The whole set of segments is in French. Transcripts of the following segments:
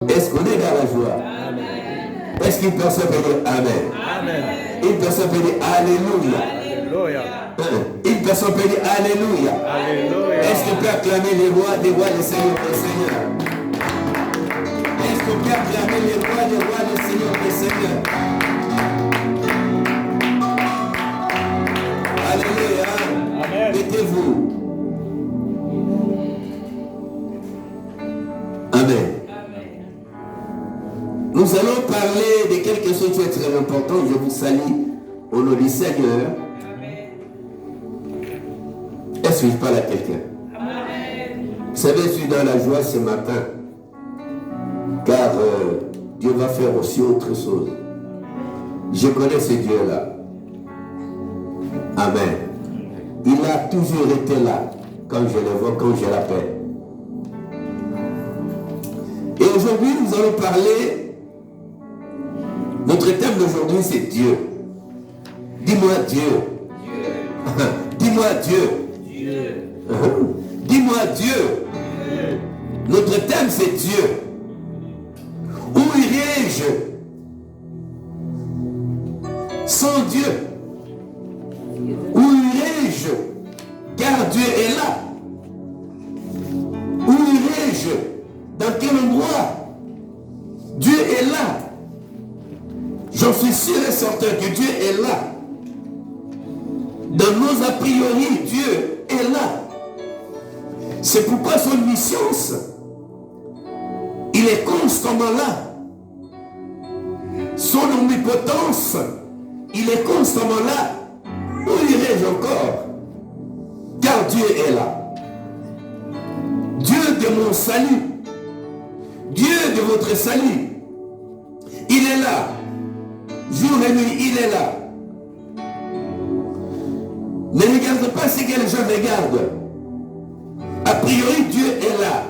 Est-ce qu'on est dans la joie? Est-ce qu'une personne peut dire Amen? Une personne peut dire Alléluia. Une personne peut dire Alléluia. Est-ce qu'on peut acclamer les rois des Seigneur des Seigneurs? Est-ce qu'on peut acclamer les rois des Seigneur des Seigneurs? Alléluia. Mettez-vous. Amen. Nous allons parler de quelque chose qui est très important. Je vous salue au nom du Seigneur. Est-ce que je parle à quelqu'un? Vous savez, je suis dans la joie ce matin. Car Dieu va faire aussi autre chose. Je connais ce Dieu-là. Amen. Il a toujours été là quand je le vois, quand je l'appelle. Et aujourd'hui, nous allons parler. Notre thème d'aujourd'hui, c'est Dieu. Dis-moi Dieu. Dis-moi Dieu. Dis-moi Dieu. Notre thème, c'est Dieu. Où irai-je sans Dieu? Où irai-je? Car Dieu est là. Où irai-je? Dans quel endroit? Dieu est là. J'en suis sûr et certain que Dieu est là. Dans nos a priori, Dieu est là. C'est pourquoi son omniscience, il est constamment là. Son omnipotence, il est constamment là. Où irai-je encore? Car Dieu est là. Dieu de mon salut. Dieu de votre salut. Il est là. Jour et nuit, il est là. Ne regarde pas ce que les gens regardent. A priori, Dieu est là.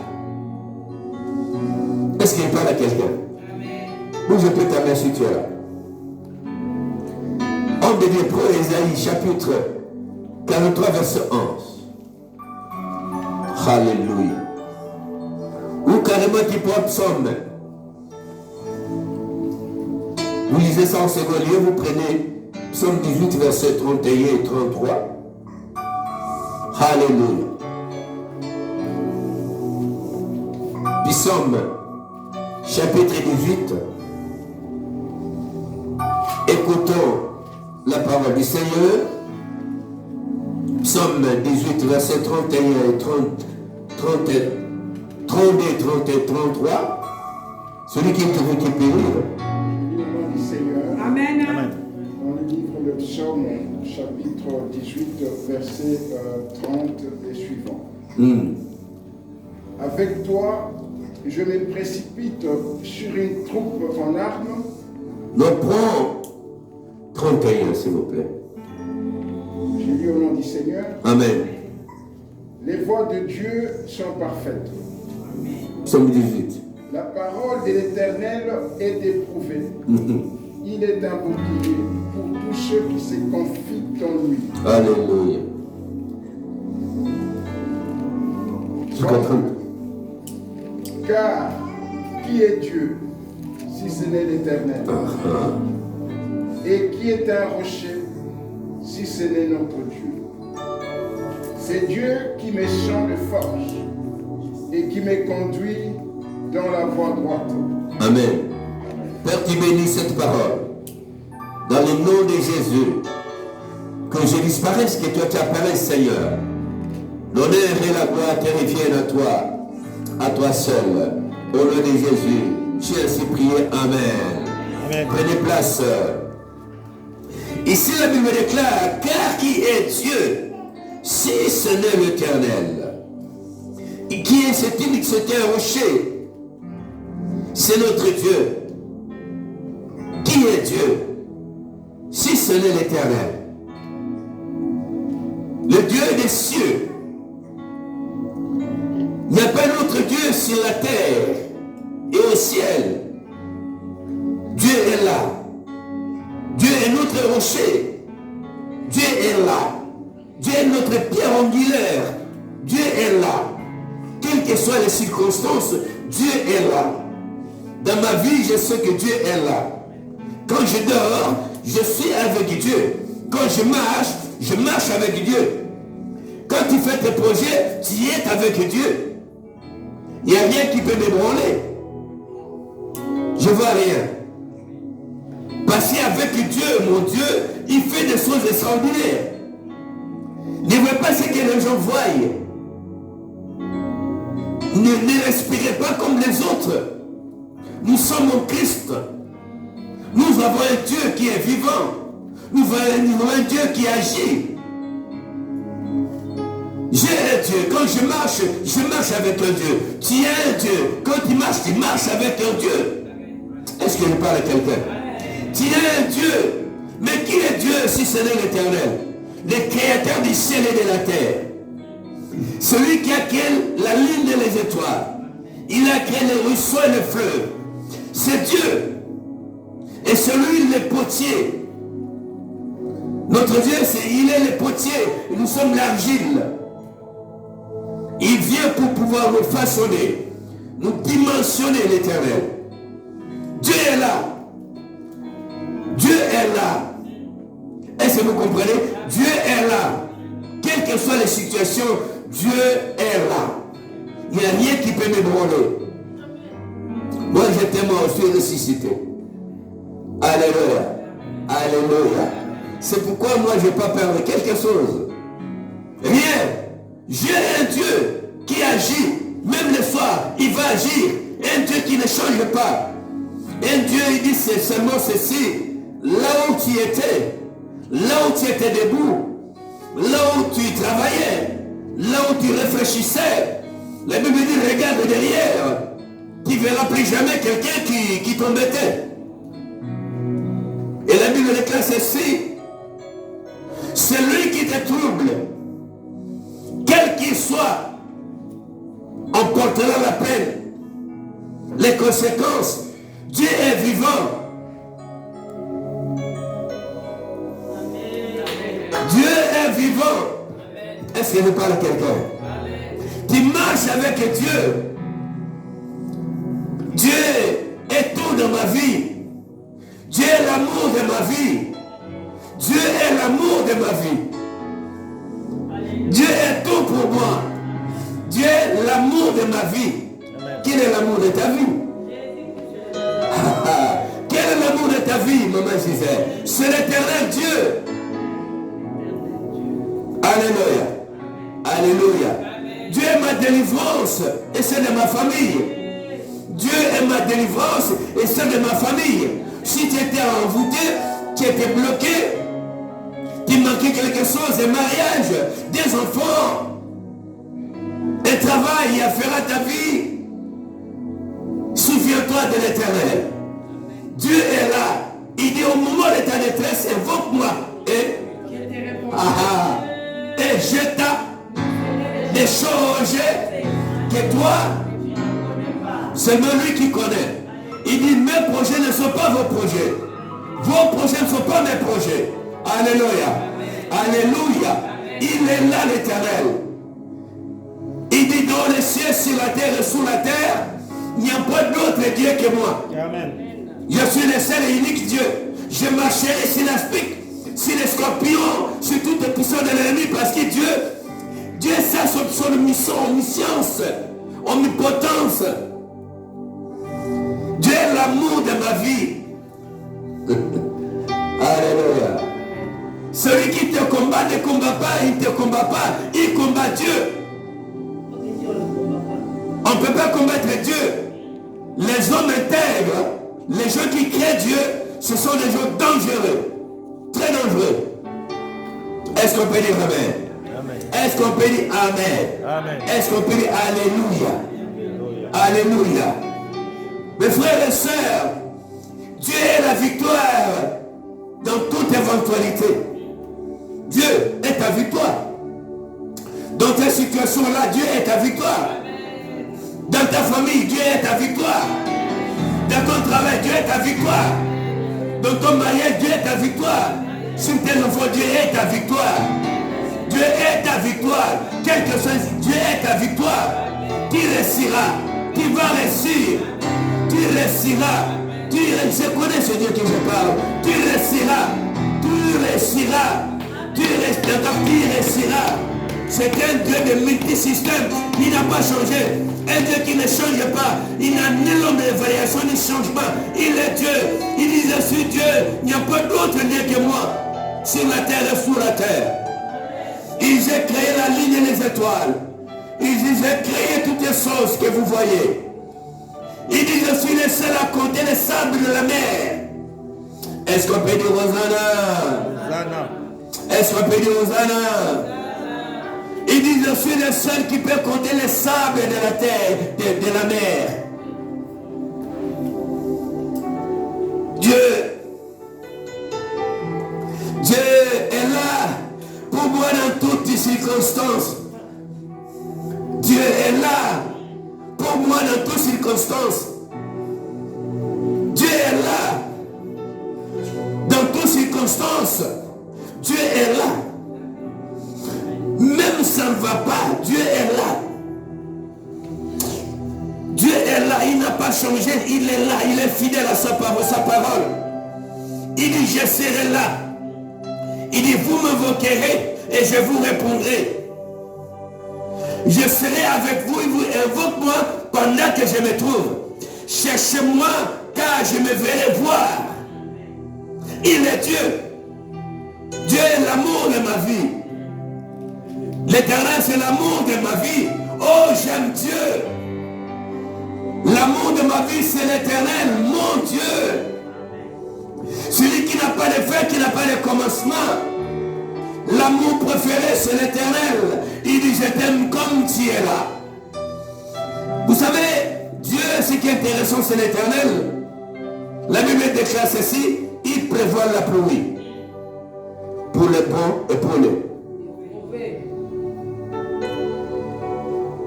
Est-ce qu'il parle à quelqu'un? Où je peux t'amener si tu es là? Homme de Dieu, pro Ésaïe, chapitre 43, verset 11. Alléluia. Ou carrément qui prend psaume. Vous lisez ça en second lieu, vous prenez psaume 18, verset 31 et 33. Alléluia. Psaume, chapitre 18. Écoutons la parole du Seigneur. Psaume 18, verset 31 et 32, 30 et 33. Celui qui peut lire. Amen. Dans le livre de Psaume, chapitre 18, verset 30 et suivant. Avec toi, je me précipite sur une troupe en armes. Donc prends 31, s'il vous plaît. J'ai lu au nom du Seigneur. Amen. Les voies de Dieu sont parfaites. Psaume 18. La parole de l'Éternel est éprouvée. Il est un bouclier pour tous ceux qui se confient en lui. Alléluia. Car qui est Dieu si ce n'est l'Éternel? Et qui est un rocher si ce n'est notre Dieu? C'est Dieu qui me change de force et qui me conduit dans la voie droite. Amen. Père, tu bénis cette parole. Dans le nom de Jésus, que je disparaisse, que toi tu apparaisses, Seigneur. L'honneur et la gloire te reviennent à toi seul. Au nom de Jésus, j'ai ainsi prié. Amen. Amen. Prenez place. Ici, la Bible déclare, car qui est Dieu, si ce n'est l'Éternel? Qui est cet unique, c'est un rocher? C'est notre Dieu. Qui est Dieu? Si ce n'est l'Éternel. Le Dieu des cieux. Il n'y a pas d'autre Dieu sur la terre et au ciel. Dieu est là. Dieu est notre rocher. Dieu est là. Dieu est notre pierre angulaire. Dieu est là. Quelles que soient les circonstances, Dieu est là. Dans ma vie, je sais que Dieu est là. Quand je dors, je suis avec Dieu. Quand je marche avec Dieu. Quand tu fais tes projets, tu y es avec Dieu. Il n'y a rien qui peut m'ébranler. Je ne vois rien. Parce qu'avec Dieu, mon Dieu, il fait des choses extraordinaires. Ne voyez pas ce que les gens voient. Ne respirez pas comme les autres. Nous sommes en Christ. Nous avons un Dieu qui est vivant. Nous avons un Dieu qui agit. J'ai un Dieu. Quand je marche avec un Dieu. Tu es un Dieu. Quand tu marches avec un Dieu. Est-ce que je parle à quelqu'un? Tu es un Dieu. Mais qui est Dieu si ce n'est l'Éternel? Le créateur du ciel et de la terre. Celui qui a créé la lune et les étoiles. Il a créé les ruisseaux et les fleuves. C'est Dieu. Et celui le potier. Notre Dieu, il est le potier. Nous sommes l'argile. Il vient pour pouvoir nous façonner, nous dimensionner l'Éternel. Dieu est là. Dieu est là. Est-ce que vous comprenez? Dieu est là. Quelles que soient les situations, Dieu est là. Il n'y a rien qui peut m'ébranler. Moi, j'étais mort, je suis ressuscité. Alléluia. Alléluia. C'est pourquoi moi, je n'ai pas peur de quelque chose. Rien. J'ai un Dieu qui agit. Même le soir, il va agir. Un Dieu qui ne change pas. Un Dieu, il dit c'est seulement ceci. Là où tu étais debout, là où tu travaillais, là où tu réfléchissais, la Bible dit regarde derrière, tu ne verras plus jamais quelqu'un qui t'embêtait. Et la Bible déclare ceci, celui qui te trouble, quel qu'il soit, en portera la peine, les conséquences. Dieu est vivant. Dieu est vivant. Est-ce que je parle à quelqu'un? Tu marches avec Dieu. Dieu est tout dans ma vie. Dieu est l'amour de ma vie. Dieu est l'amour de ma vie. Dieu est tout pour moi. Dieu est l'amour de ma vie. Quel est l'amour de ta vie? Quel est l'amour de ta vie, maman Gisèle? C'est l'Éternel Dieu. Alléluia. Alléluia. Dieu est ma délivrance et celle de ma famille. Dieu est ma délivrance et celle de ma famille. Si tu étais envoûté, tu étais bloqué, tu manquais quelque chose, un mariage, des enfants, un travail à faire à ta vie, souviens-toi de l'Éternel. Dieu est là. Il dit au moment de ta détresse, invoque-moi. Et je t'ai des choses que toi, seulement lui qui connaît. Il dit, mes projets ne sont pas vos projets. Vos projets ne sont pas mes projets. Alléluia. Alléluia. Il est là l'Éternel. Il dit, dans les cieux, sur la terre et sous la terre, il n'y a pas d'autre Dieu que moi. Amen. Je suis le seul et unique Dieu. Je marcherai sur l'aspic, sur les scorpions, sur toutes les puissances de l'ennemi, parce que Dieu est ça, son mission, omniscience, omnipotence. Dieu est l'amour de ma vie. Alléluia. Celui qui te combat ne combat pas, il ne te combat pas, il combat Dieu. On ne peut pas combattre Dieu. Les hommes intègres, les gens qui créent Dieu, ce sont des gens dangereux, très dangereux. Est-ce qu'on peut dire Amen? Est-ce qu'on peut dire Amen? Est-ce qu'on peut dire Alléluia? Alléluia. Mes frères et sœurs, Dieu est la victoire dans toute éventualité. Dieu est ta victoire. Dans ta situation-là, Dieu est ta victoire. Dans ta famille, Dieu est ta victoire. Dans ton travail, Dieu est ta victoire. Dans ton mariage, Dieu est ta victoire. Sur tes enfants, Dieu est ta victoire. Dieu est ta victoire. Quelque chose, Dieu est ta victoire. Tu réussiras. Tu vas réussir. Tu réussiras. Je connais ce Dieu qui je parle. Tu réussiras. Tu réussiras. C'est un Dieu de multisystème. Il n'a pas changé. Un Dieu qui ne change pas. Il n'a ni l'ombre de variation, ni changement. Il est Dieu. Il dit je suis Dieu. Il n'y a pas d'autre Dieu que moi. Sur la terre et sous la terre. Il j'ai créé la ligne et les étoiles. Il dit j'ai créé toutes les choses que vous voyez. Il dit je suis le seul à compter les sables de la mer. Est-ce qu'on peut dire Hosanna? Est-ce qu'on peut dire Hosanna? Il dit je suis le seul qui peut compter les sables de la terre, de la mer. Dieu est là pour moi dans toutes les circonstances. Dieu est là pour moi dans toutes circonstances. Dieu est là dans toutes circonstances. Dieu est là. Même ça ne va pas, Dieu est là. Dieu est là, il n'a pas changé, il est là, il est fidèle à sa parole. Il dit je serai là. Il dit vous m'invoquerez et je vous répondrai. Je serai avec vous et vous invoque-moi pendant que je me trouve. Cherchez-moi car je me verrai voir. Il est Dieu. Dieu est l'amour de ma vie. L'Éternel c'est l'amour de ma vie. Oh j'aime Dieu. L'amour de ma vie c'est l'Éternel, mon Dieu. Celui qui n'a pas de fin, qui n'a pas de commencement. L'amour préféré c'est l'Éternel. Il dit je t'aime comme tu es là. Vous savez, Dieu ce qui est intéressant c'est l'Éternel. La Bible déclare ceci, il prévoit la pluie. Pour les bons et pour les.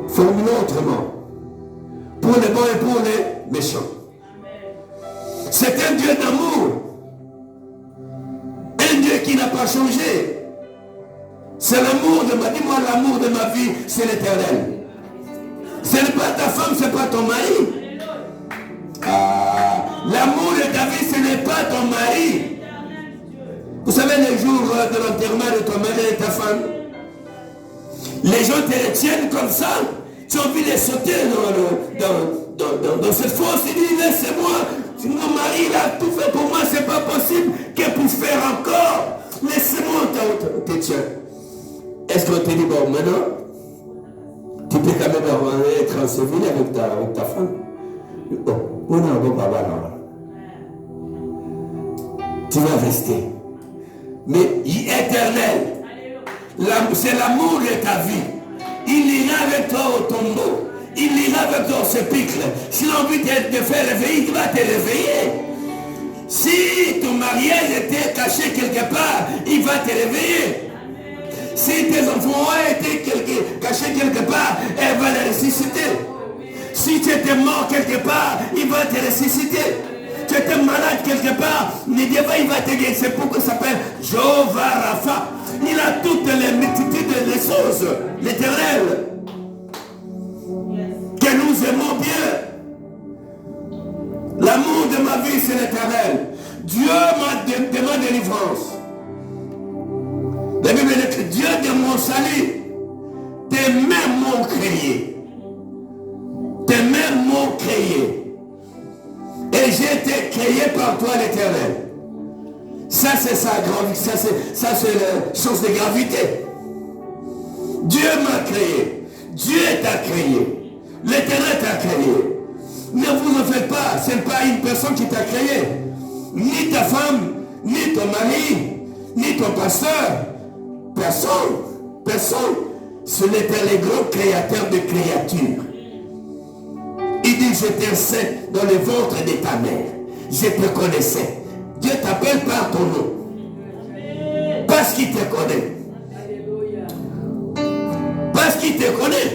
Formulons autrement. Pour les bons et pour les méchants. C'est un Dieu d'amour. Un Dieu qui n'a pas changé. C'est l'amour de ma vie. Dis-moi l'amour de ma vie, c'est l'Éternel. Ce n'est pas ta femme, ce n'est pas ton mari. L'amour de ta vie, ce n'est pas ton mari. Vous savez les jours de l'enterrement de ton mari et ta femme, les gens te retiennent comme ça. Tu as envie de sauter dans cette fosse. Ils disent laissez-moi. Mon mari il a tout fait pour moi. C'est pas possible. Que pour faire encore. Laissez-moi te tiens. Est-ce qu'on te dit bon maintenant tu peux quand même être en civil avec ta femme. Oh, bon, tu vas rester. Mais éternel, c'est l'amour de ta vie. Il ira avec toi au tombeau. Il ira avec toi au sépulcre. S'il a envie de te faire réveiller, il va te réveiller. Si ton mariage était caché quelque part, il va te réveiller. Si tes enfants ont été cachés quelque part, elle va les ressusciter. Si tu étais mort quelque part, il va te ressusciter. Tu étais malade quelque part, il va te guérir. C'est pourquoi ça s'appelle Jéhovah Rapha. Il a toutes les multitudes de choses. L'Éternel. Que nous aimons bien. L'amour de ma vie, c'est l'Éternel. Dieu m'a de ma délivrance. La Bible dit que Dieu de mon salut, tes mains m'ont créé. Tes mains m'ont créé. Et j'ai été créé par toi l'Éternel. Ça c'est sa gravité, ça c'est la chose de gravité. Dieu m'a créé. Dieu t'a créé. L'Éternel t'a créé. Ne vous en faites pas, ce n'est pas une personne qui t'a créé. Ni ta femme, ni ton mari, ni ton pasteur. Personne. Ce n'était le grand créateur de créatures. Il dit, je t'ai dans le ventre de ta mère. Je te connaissais. Dieu t'appelle par ton nom. Parce qu'il te connaît. Parce qu'il te connaît.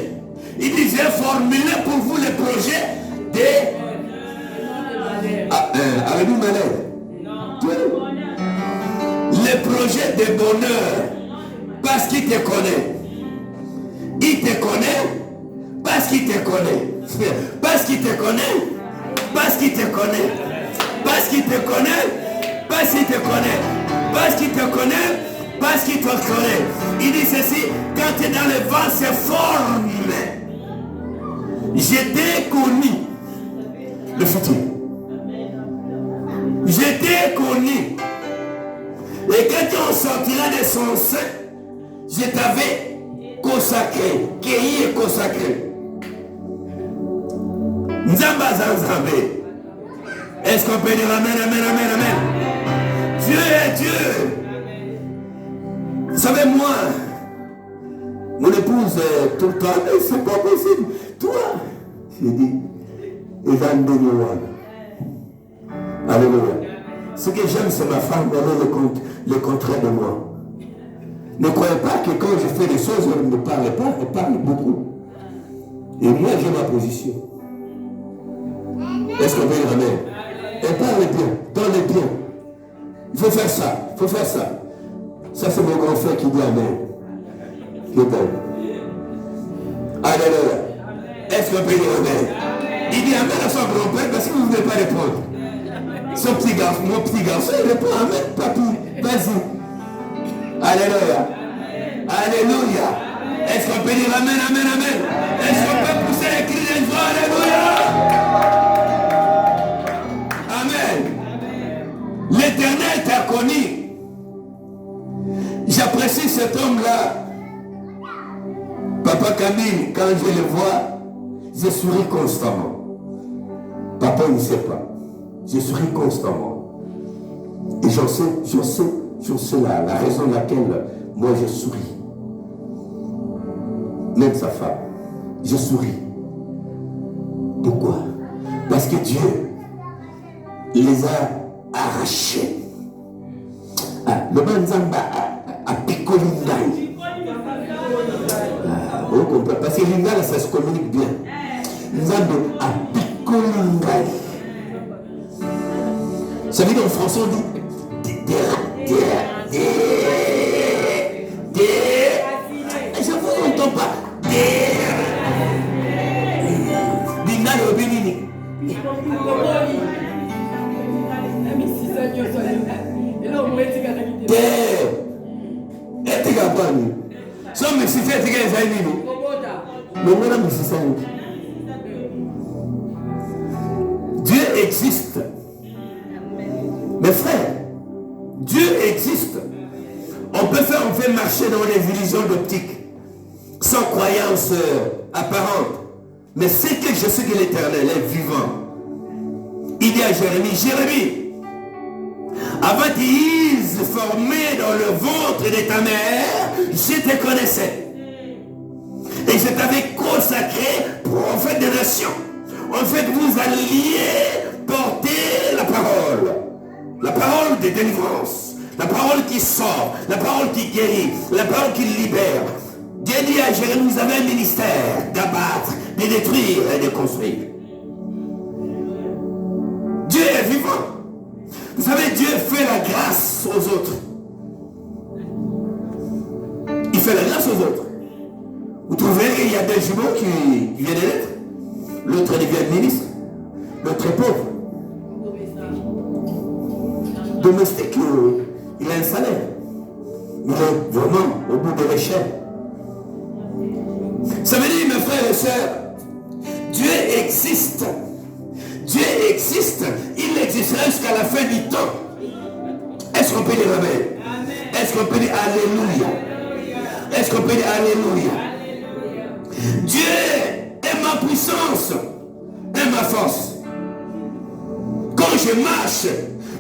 Il dit, j'ai formulé pour vous le projet des... Avez-vous malheur? Le projet de bonheur. Parce qu'il te connaît. Il te connaît parce qu'il te connaît. Parce qu'il te connaît, Parce qu'il te connaît. Parce qu'il te connaît. Parce qu'il te connaît. Parce qu'il te connaît. Parce qu'il te connaît. Il dit ceci, quand tu es dans le vent, c'est forme. J'ai déconnu le futur. J'ai déconnu. Et quand on sortira de son sein, je t'avais consacré. Qui est consacré? Nzamba Zanzambe. Est-ce qu'on peut dire amen, amen, amen, amen? Dieu est Dieu. Vous savez, moi, mon épouse, tout le temps, mais c'est pas possible. Toi, j'ai dit, Alléluia. Ce que j'aime, c'est ma femme, elle est le contraire de moi. Ne croyez pas que quand je fais des choses, elle ne me parle pas, elle parle beaucoup. Et moi, j'ai ma position. Est-ce qu'on peut dire amen? Elle parle bien, donne bien. Il faut faire ça, il faut faire ça. Ça, c'est mon grand frère qui dit amen. Qui est bon. Alléluia. Est-ce qu'on peut dire amen? Il dit amen à son grand-père parce que vous ne voulez pas répondre. Son petit garçon, mon petit garçon, il répond amen, papy. Vas-y. Alléluia. Alléluia. Est-ce qu'on peut dire amen, amen, amen? Est-ce qu'on peut pousser les cris de joie? Alléluia. Amen. L'Éternel t'a connu. J'apprécie cet homme-là. Papa Camille, quand je le vois, je souris constamment. Papa ne sait pas. Je souris constamment. Et j'en sais la raison pour laquelle moi je souris. Même sa femme. Je souris. Pourquoi? Parce que Dieu les a arrachés. Le Banzamba a picolé l'Ingaï. Parce que l'Ingaï, ça se communique bien. Nzambe a picolé l'Ingaï. Ça veut dire en français, on dit je ne vous entends pas. L'Ingaï au Bénini. Dieu existe. Mes frères, Dieu existe. On fait marcher dans les illusions d'optique, sans croyance apparente. Mais c'est que je sais que l'Éternel est vivant. Il dit à Jérémie, avant qu'il se formé dans le ventre de ta mère, je te connaissais. Et je t'avais consacré prophète des nations. En fait, vous alliez porter la parole. La parole de délivrance. La parole qui sort. La parole qui guérit. La parole qui libère. Dieu dit à Jérémie, vous avez un ministère d'abattre, de détruire et de construire. Dieu est vivant. Vous savez, Dieu fait la grâce aux autres. Il fait la grâce aux autres. Vous trouvez qu'il y a des jumeaux qui viennent d'être. L'autre devient ministre. L'autre est pauvre. Domestique, il a un salaire. Il est vraiment au bout de l'échelle. Ça veut dire, mes frères et sœurs, Dieu existe. Dieu existe. Il existera jusqu'à la fin du temps. Est-ce qu'on peut dire amen? Est-ce qu'on peut dire alléluia? Est-ce qu'on peut dire alléluia? Dieu est ma puissance et ma force. Quand je marche,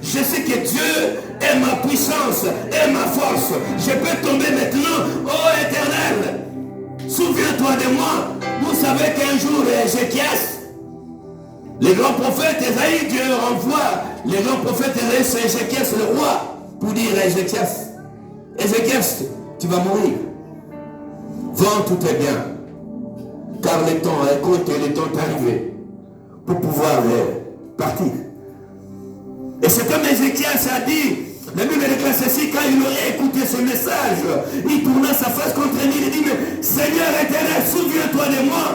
je sais que Dieu est ma puissance et ma force. Je peux tomber maintenant. Oh Éternel, souviens-toi de moi. Vous savez qu'un jour, Ézéchias, les grands prophètes, Esaïe, Dieu renvoie les grands prophètes, c'est Ézéchias le roi, pour dire à Ézéchias, Ézéchias, tu vas mourir. Vends tout est bien. Car le temps est compté, le temps est arrivé pour pouvoir partir. Et c'est comme Ézéchias a dit, la Bible déclare ceci, quand il aurait écouté ce message, il tourna sa face contre lui, il dit, mais Seigneur éternel, souviens-toi de moi.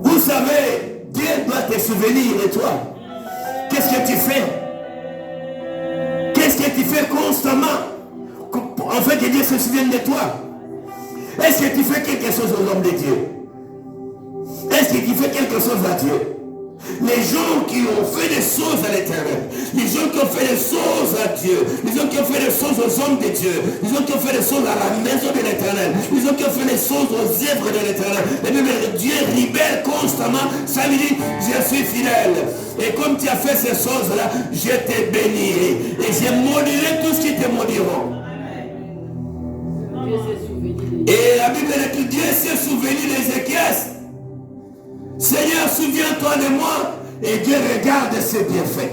Vous savez, Dieu dois te souvenir de toi. Qu'est-ce que tu fais? Qu'est-ce que tu fais constamment? En fait, que Dieu se souvienne de toi. Est-ce que tu fais quelque chose aux hommes de Dieu? Est-ce que tu fais quelque chose à Dieu? Les gens qui ont fait des choses à l'Éternel, les gens qui ont fait des choses à Dieu, les gens qui ont fait des choses aux hommes de Dieu, les gens qui ont fait des choses à la maison de l'Éternel, les gens qui ont fait des choses aux œuvres de l'Éternel, et même Dieu libère constamment, ça lui dit, je suis fidèle. Et comme tu as fait ces choses-là, je te bénirai. Et je maudirai tous qui te maudiront. Et la Bible dit, Dieu s'est souvenu d'Ézéchias. Seigneur, souviens-toi de moi. Et Dieu regarde ses bienfaits.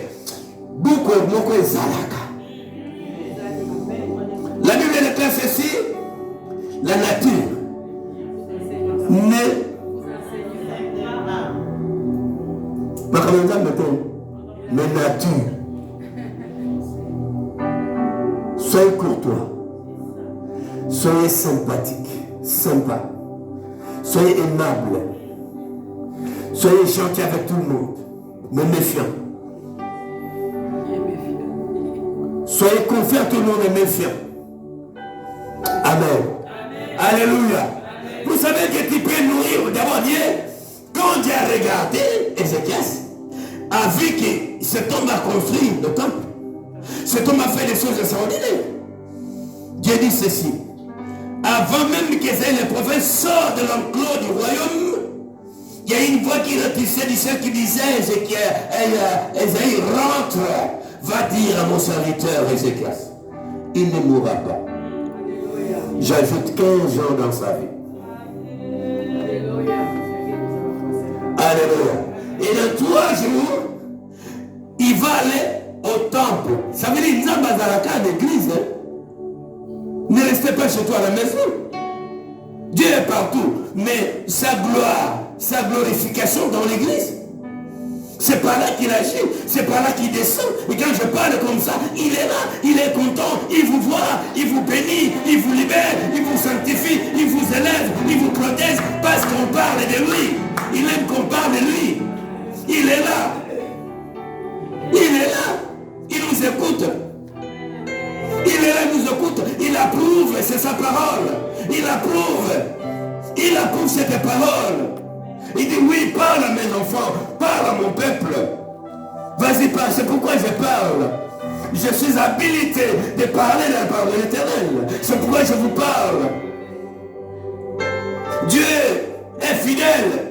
La Bible déclare ceci. La nature mais nature. Soyez courtois. Soyez sympathique. Sympa. Soyez aimable. Soyez gentil avec tout le monde, mais méfiant. Soyez confiant à tout le monde et méfiant. Amen. Alléluia. Vous savez que tu peux nourrir. D'abord Dieu, quand Dieu a regardé Ézéchias, a vu que cet homme a construit le temple. Cet homme a fait des choses extraordinaires. Dieu dit ceci. Avant même qu'Ésaïe le prophète sorte de l'enclos du royaume, il y a une voix qui retissait du ciel qui disait, Ésaïe rentre, va dire à mon serviteur Ézéchias, il ne mourra pas. J'ajoute 15 ans dans sa vie. Alléluia. Et dans 3 jours, il va aller au temple. Ça veut dire, Nzambazaraka l'église. Ne restez pas chez toi à la maison. Dieu est partout, mais sa gloire, sa glorification dans l'église, c'est par là qu'il agit, c'est par là qu'il descend. Et quand je parle comme ça, il est là, il est content, il vous voit, il vous bénit, il vous libère, il vous sanctifie, il vous élève, il vous protège, parce qu'on parle de lui. Il aime qu'on parle de lui. Il est là. Il est là. Il nous écoute. Il est là, il nous écoute. Il approuve, c'est sa parole. Il approuve. Il approuve cette parole. Il dit oui, parle à mes enfants, parle à mon peuple. Vas-y, parle, c'est pourquoi je parle. Je suis habilité de parler de la parole de l'Éternel. C'est pourquoi je vous parle. Dieu est fidèle.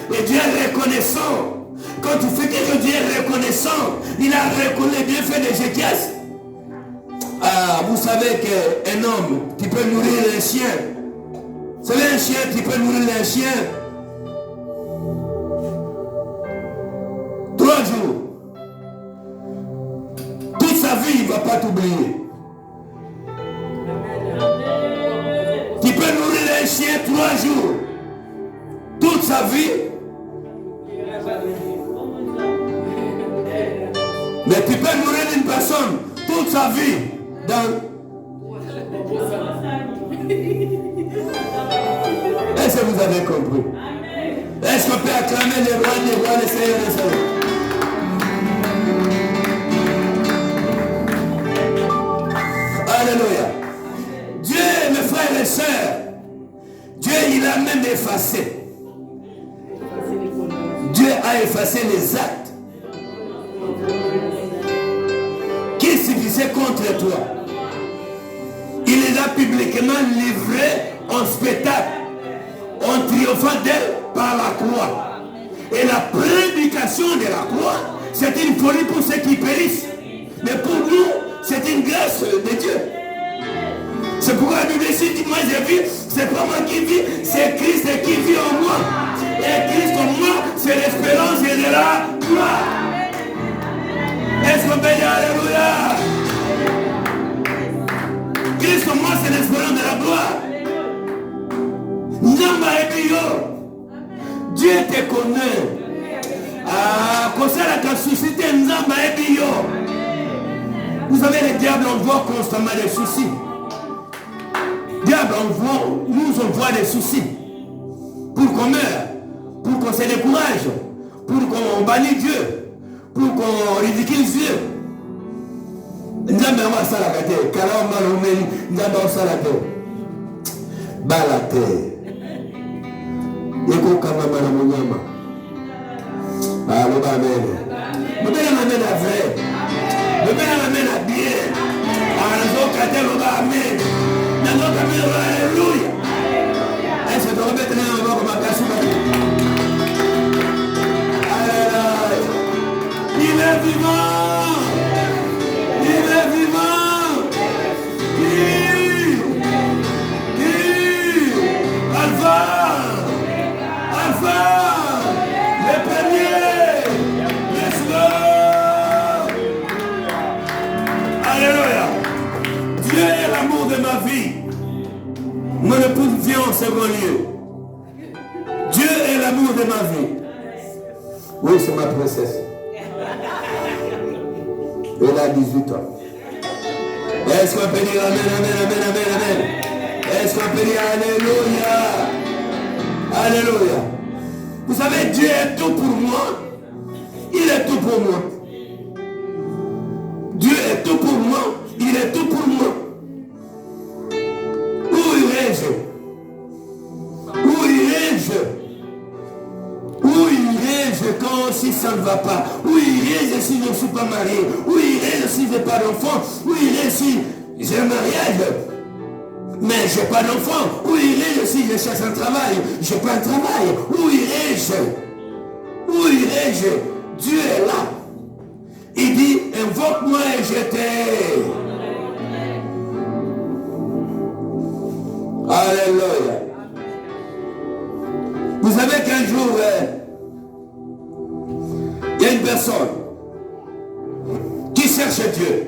Et Dieu est reconnaissant. Quand tu fais quelque chose, Dieu est reconnaissant. Il a reconnu bien fait d'Ézéchias. Ah, vous savez qu'un homme qui peut nourrir un chien, c'est un chien qui peut nourrir un chien 3 jours. Toute sa vie, il ne va pas t'oublier. Tu peux nourrir un chien 3 jours. Toute sa vie. Mais tu peux nourrir une personne toute sa vie. Est-ce que vous avez compris? Est-ce qu'on peut acclamer les rois, les seigneurs, les seigneurs? Alléluia. Dieu, mes frères et sœurs, Dieu, il a même effacé. Dieu a effacé les actes qui suffisaient contre toi. Il les a publiquement livrés en spectacle, en triomphant d'elle par la croix. Et la prédication de la croix, c'est une folie pour ceux qui périssent. Mais pour nous, c'est une grâce de Dieu. C'est pourquoi la Bible dit, moi je vis, c'est pas moi qui vis, c'est Christ qui vit en moi. Et Christ en moi, c'est l'espérance de la gloire. Est-ce qu'on peut dire alléluia? Christ en moi, c'est l'espérance de la gloire. Nzamba ebiyo. Dieu te connaît. Ah, kosala ka suscité Nzamba ebiyo. Vous savez, les diables envoient constamment des soucis. Diable nous envoie des soucis. Pour qu'on meure, pour qu'on se décourage, pour qu'on bannisse Dieu, pour qu'on ridicule Dieu. Nzambe yango asalaka te, kala omala omeli, Nzambe osala te. Bala te. Ekokangama na monyama. Aloba amen. Mobela amen à vrai. Mobela amen à bien. Anazokate loba amen. Nazoka amen, alléluia. Est-ce que tu remettes les mains comme un cassou? Il est vivant. Il est vivant. Alpha. Alpha. Le premier. Let's go. Alléluia. Dieu est l'amour de ma vie. Mon épouse vient en second lieu. Dieu est l'amour de ma vie. Oui, c'est ma princesse. Elle a 18 ans. Est-ce qu'on peut dire amen, amen, amen, amen, amen? Est-ce qu'on peut dire alléluia? Alléluia. Vous savez, Dieu est tout pour moi. Il est tout pour moi. Dieu est tout pour moi. Il est tout pour moi. Où irai-je? Où irai-je? Où irai-je quand si ça ne va pas? Où irai-je si je ne suis pas marié? Où irai-je si je n'ai pas d'enfant? Où irai-je si j'ai un mariage mais je n'ai pas d'enfant? Où irai-je si je cherche un travail? Je n'ai pas un travail. Où irai-je? Où irai-je? Dieu est là. Il dit, invoque-moi et je t'ai. Alléluia. Vous savez qu'un jour, il y a une personne qui cherche Dieu.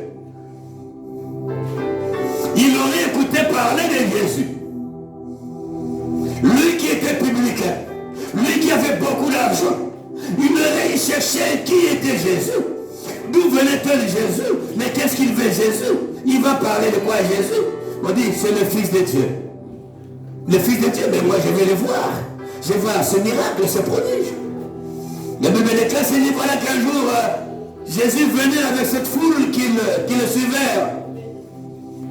Il aurait écouté parler de Jésus. Lui qui était publicain, lui qui avait beaucoup d'argent, il aurait cherché qui était Jésus. D'où venait-il Jésus? Mais qu'est-ce qu'il veut Jésus? Il va parler de quoi Jésus? On dit c'est le Fils de Dieu. Le Fils de Dieu, mais moi je vais le voir. Je vais voir ce miracle, ce prodige. La Bible déclare, c'est dit voilà qu'un jour, Jésus venait avec cette foule qui le suivait.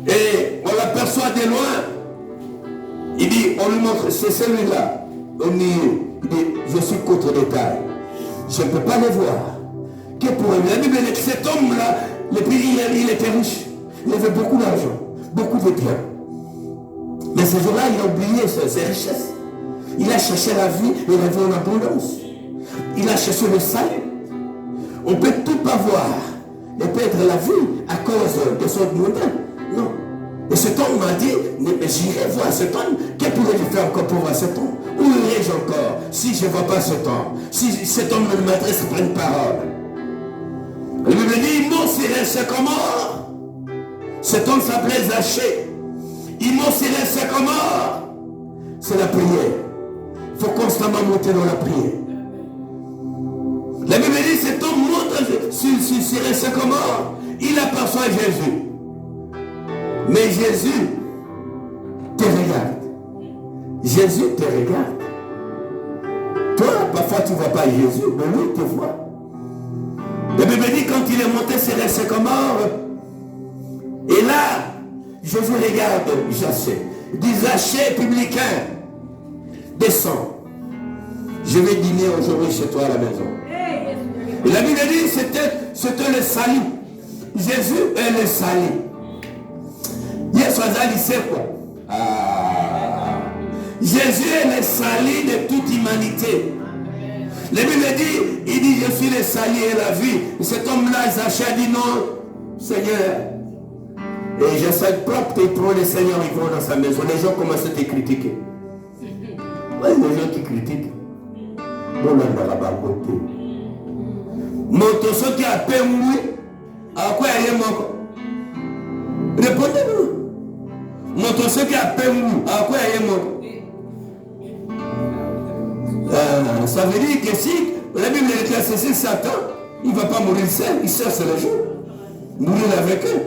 Et on l'aperçoit de loin. Il dit, on lui montre, c'est celui-là. Il dit, je suis contre de taille. Je ne peux pas le voir. Que pour lui? La Bible dit que cet homme-là, il était riche. Il avait beaucoup d'argent, beaucoup de biens. Mais ce jour-là, il a oublié ses richesses. Il a cherché la vie et la vie en abondance. Il a cherché le salut. On peut tout avoir et perdre la vie à cause de son mondain. Non. Et cet homme m'a dit, mais j'irai voir cet homme. Que pourrais-je faire encore pour voir cet homme? Où irai-je encore si je ne vois pas cet homme? Si cet homme ne m'adresse pas une parole. La Bible dit, il m'oscillait c'est mort. Cet homme s'appelait Zachée. Il m'oscillait c'est mort. C'est la prière. Il faut constamment monter dans la prière. La Bible dit, cet homme monte sur les sycomores. Il aperçoit Jésus. Mais Jésus te regarde. Jésus te regarde. Toi, parfois tu ne vois pas Jésus, mais lui te voit. La Bible dit, quand il est monté sur les sycomores, et là, Jésus regarde Zachée. Il dit, Zachée, publicain, descends. Je vais dîner aujourd'hui chez toi à la maison. Et la Bible dit, c'était le salut. Jésus est le salut. Yesu azali c'est quoi? Jésus est le salut de toute humanité. La Bible dit, il dit, je suis le salut et la vie. Et cet homme-là, Zachée a dit non, Seigneur. Et je sais propre, il prend le Seigneur, il va dans sa maison. Les gens commencent à te critiquer. Oui, les gens qui critiquent. Bon, on a la côté. Moto ce qui a peine, à quoi il est mort? Répondez-nous. Moto ce qui a peine, à quoi il est mort? Ça veut dire que si la Bible est classée, c'est Satan, il ne va pas mourir seul, il cherche les gens. Mourir avec eux,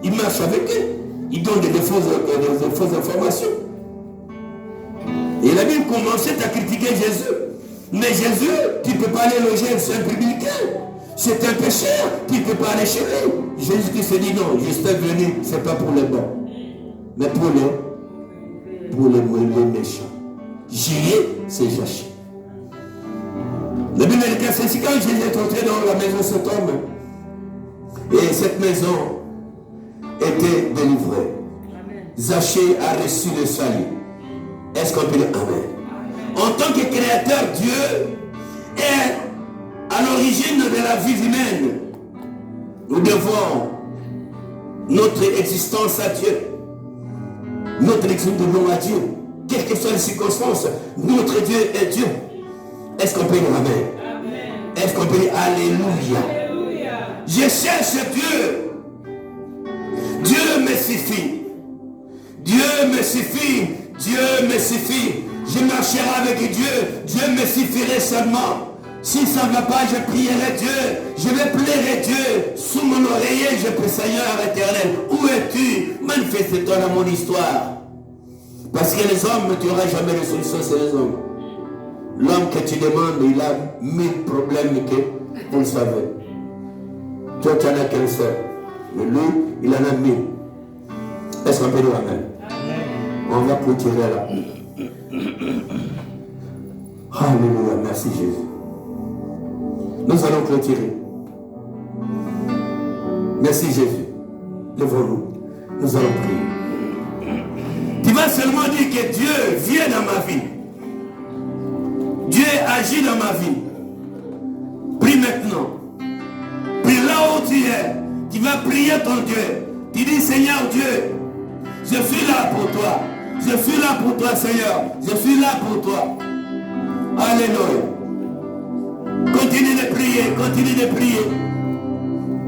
il marche avec eux, il donne des fausses informations. Et la Bible commençait à critiquer Jésus. Mais Jésus, tu ne peux pas aller loger, c'est un publicain. C'est un pécheur, tu ne peux pas aller chez lui. Jésus qui se dit non, je suis venu, ce n'est pas pour les bons, mais pour les méchants. J'irai, c'est Jaché. La Bible dit que c'est quand Jésus est entré dans la maison de cet homme, et cette maison était délivrée. Zaché a reçu le salut. Est-ce qu'on peut dire Amen? En tant que créateur, Dieu est à l'origine de la vie humaine. Nous devons notre existence à Dieu. Notre existence devons à Dieu. Quelles que soient les circonstances, notre Dieu est Dieu. Est-ce qu'on peut dire Amen? Est-ce qu'on peut dire Alléluia? Je cherche Dieu. Dieu me suffit. Dieu me suffit. Dieu me suffit. Je marcherai avec Dieu. Dieu me suffirait seulement. Si ça ne va pas, je prierai Dieu. Je vais plairer Dieu. Sous mon oreiller, je prie Seigneur éternel. Où es-tu? Manifeste-toi dans mon histoire. Parce que les hommes, tu n'auras jamais de solution, c'est les hommes. L'homme que tu demandes, il a 1000 problèmes que vous le savez. Toi, tu en as qu'un seul. Mais lui, il en a 1000. Est-ce qu'on peut dire Amen? On va clôturer là. Alléluia, merci Jésus. Nous allons clôturer. Merci Jésus. Lève-nous. Nous allons prier. Tu vas seulement dire que Dieu vient dans ma vie. Dieu agit dans ma vie. Prie maintenant. Prie là où tu es. Tu vas prier ton Dieu. Tu dis Seigneur Dieu, je suis là pour toi. Je suis là pour toi Seigneur. Je suis là pour toi. Alléluia. Continue de prier. Continue de prier.